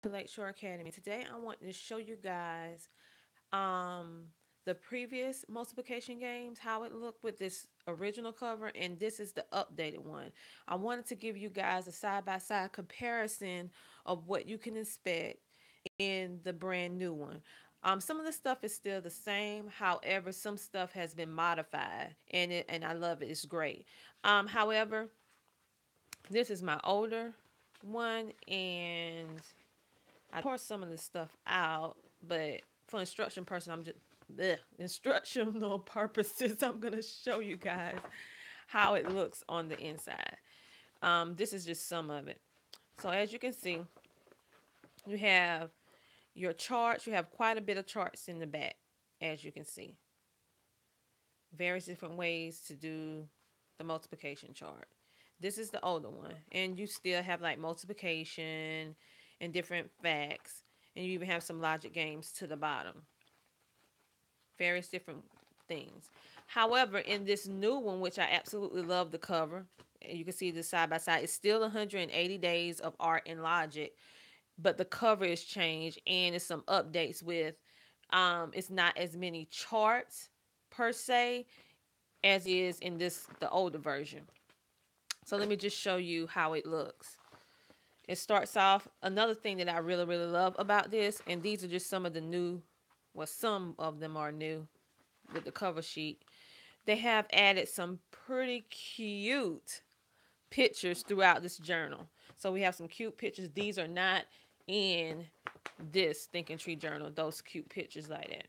To Lakeshore Academy. Today I want to show you guys um the previous multiplication games, how it looked with this original cover, and this is the updated one. I wanted to give you guys a side-by-side comparison of what you can expect in the brand new one. Some of the stuff is still the same. However, some stuff has been modified, and I love it. It's great. However, this is my older one, and I pour some of this stuff out, but for instruction person, I'm just instructional purposes. I'm gonna show you guys how it looks on the inside. This is just some of it. So as you can see, you have your charts. You have quite a bit of charts in the back, as you can see. Various different ways to do the multiplication chart. This is the older one, and you still have like multiplication and different facts, and you even have some logic games to the bottom. Various different things. However, in this new one, which I absolutely love the cover, and you can see this side by side, it's still 180 days of art and logic, but the cover is changed and it's some updates with it's not as many charts per se as is in this the older version. So let me just show you how it looks. It starts off, another thing that I really love about this, and these are just some of the new, well, some of them are new with the cover sheet. They have added some pretty cute pictures throughout this journal. So we have some cute pictures. These are not in this Thinking Tree journal, those cute pictures like that.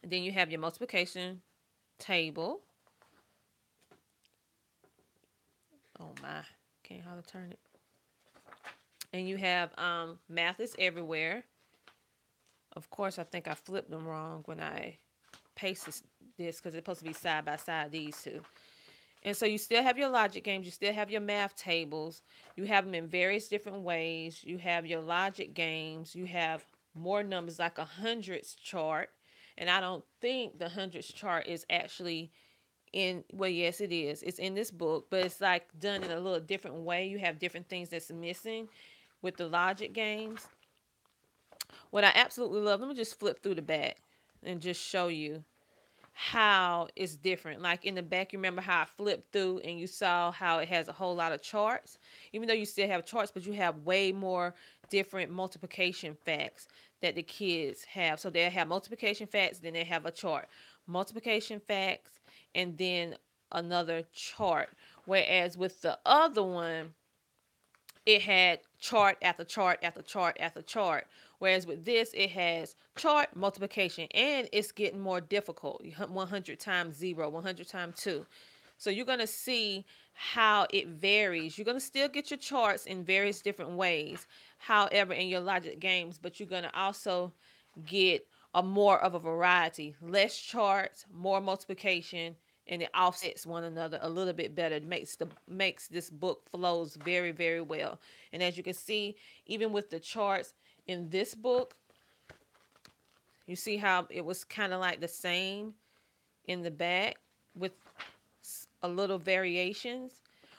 Then you have your multiplication table. Oh my, can't hardly turn it. And you have math is everywhere. Of course, I think I flipped them wrong when I pasted this because it's supposed to be side by side, these two. And so you still have your logic games, you still have your math tables, you have them in various different ways. You have your logic games, you have more numbers like a hundreds chart. And I don't think the hundreds chart is actually in, well, yes, it is. It's in this book, but it's like done in a little different way. You have different things that's missing with the logic games. What I absolutely love, let me just flip through the back and just show you how it's different. Like in the back, you remember how I flipped through and you saw how it has a whole lot of charts? Even though you still have charts, but you have way more different multiplication facts that the kids have. So they have multiplication facts, then they have a chart. Multiplication facts, and then another chart. Whereas with the other one, it had chart after chart after chart after chart. Whereas with this, it has chart multiplication, and it's getting more difficult. 100 times 0, 100 times 2. So you're going to see how it varies. You're going to still get your charts in various different ways, however, in your logic games, but you're going to also get a more of a variety. Less charts, more multiplication, and it offsets one another a little bit better. It makes this book flows very well. And as you can see, even with the charts in this book, you see how it was kind of like the same in the back with a little variations.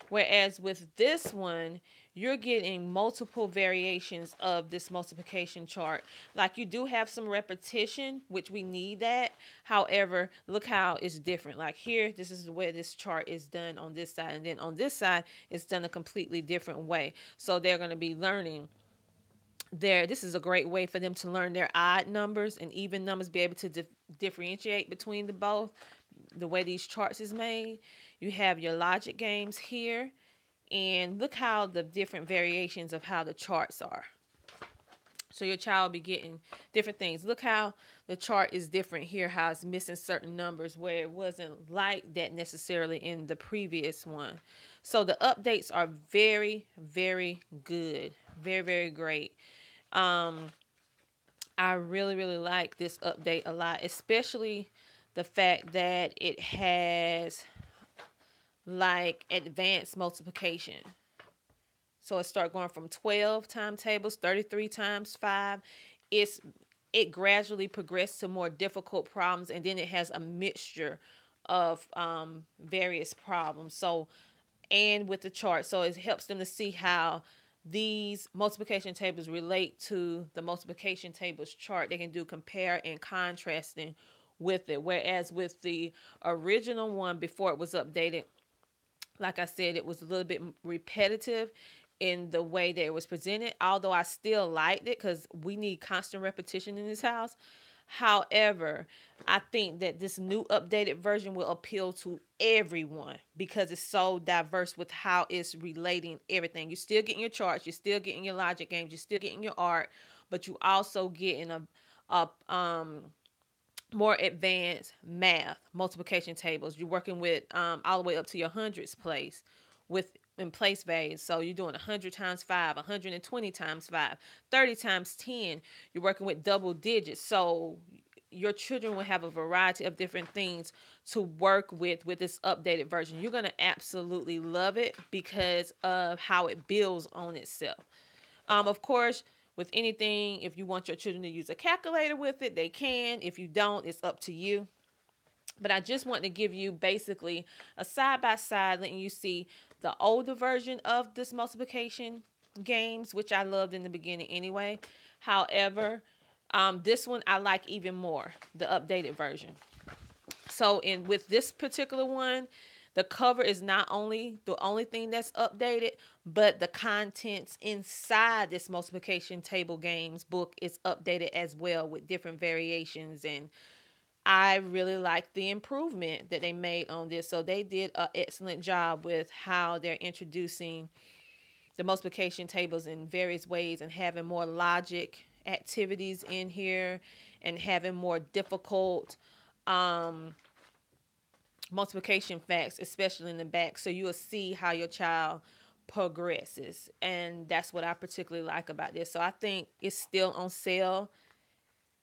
Whereas with this one, you're getting multiple variations of this multiplication chart. Like you do have some repetition, which we need that. However, look how it's different. Like here, this is the way this chart is done on this side. And then on this side, it's done a completely different way. So they're going to be learning there. This is a great way for them to learn their odd numbers and even numbers, be able to differentiate between the both, the way these charts is made. You have your logic games here, and look how the different variations of how the charts are. So your child will be getting different things. Look how the chart is different here, how it's missing certain numbers where it wasn't like that necessarily in the previous one. So the updates are very good. Very great. Um, I really like this update a lot, especially the fact that it has like advanced multiplication. So it start going from 12 timetables, 33 times 5. It's it gradually progressed to more difficult problems, and then it has a mixture of various problems. So and with the chart, so it helps them to see how these multiplication tables relate to the multiplication tables chart. They can do compare and contrasting with it. Whereas with the original one before it was updated, like I said, it was a little bit repetitive in the way that it was presented, although I still liked it because we need constant repetition in this house. However, I think that this new updated version will appeal to everyone because it's so diverse with how it's relating everything. You're still getting your charts, you're still getting your logic games, you're still getting your art, but you also getting a more advanced math multiplication tables. You're working with all the way up to your hundreds place with in place values. So you're doing 100 times 5, 120 times 5, 30 times 10. You're working with double digits. So your children will have a variety of different things to work with this updated version. You're going to absolutely love it because of how it builds on itself. Of course, with anything, if you want your children to use a calculator with it, they can. If you don't, it's up to you. But I just want to give you basically a side by side, letting you see the older version of this multiplication games, which I loved in the beginning anyway. However, this one I like even more, the updated version. So in with this particular one, the cover is not only the only thing that's updated, but the contents inside this multiplication table games book is updated as well with different variations. And I really like the improvement that they made on this. So they did an excellent job with how they're introducing the multiplication tables in various ways and having more logic activities in here and having more difficult um, multiplication facts, especially in the back, so you'll see how your child progresses. And that's what I particularly like about this. So I think it's still on sale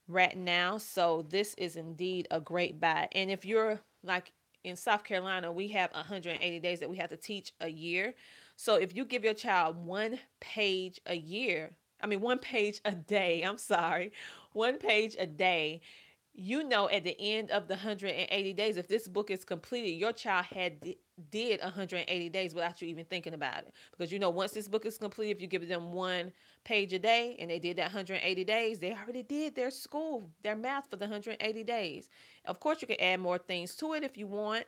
right now. So this is indeed a great buy. And if you're like in South Carolina, we have 180 days that we have to teach a year. So if you give your child one page a year, I mean, one page a day, I'm sorry, one page a day, you know, at the end of the 180 days, if this book is completed, your child did 180 days without you even thinking about it. Because you know, once this book is complete, if you give them one page a day and they did that 180 days, they already did their school, their math for the 180 days. Of course, you can add more things to it if you want,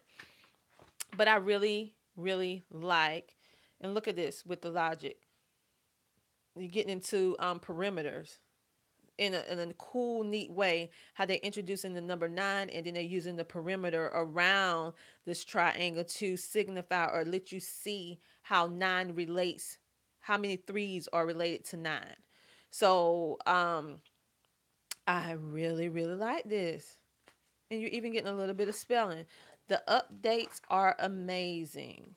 but I really, really like, and look at this with the logic. You're getting into perimeters in a cool, neat way, how they're introducing the number 9 and then they're using the perimeter around this triangle to signify or let you see how 9 relates, how many threes are related to 9. So I really, really like this. And you're even getting a little bit of spelling. The updates are amazing.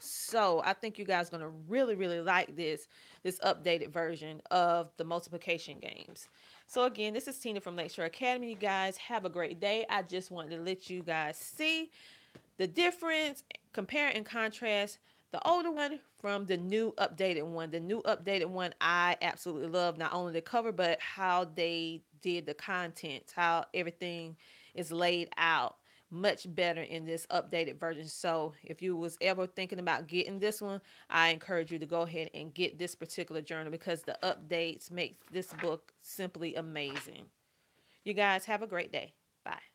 So I think you guys are going to really, really like this updated version of the multiplication games. So again, this is Tina from Lakeshore Academy. You guys have a great day. I just wanted to let you guys see the difference, compare and contrast the older one from the new updated one. The new updated one I absolutely love, not only the cover, but how they did the content, how everything is laid out much better in this updated version. So if you was ever thinking about getting this one, I encourage you to go ahead and get this particular journal because the updates make this book simply amazing. You guys have a great day. Bye.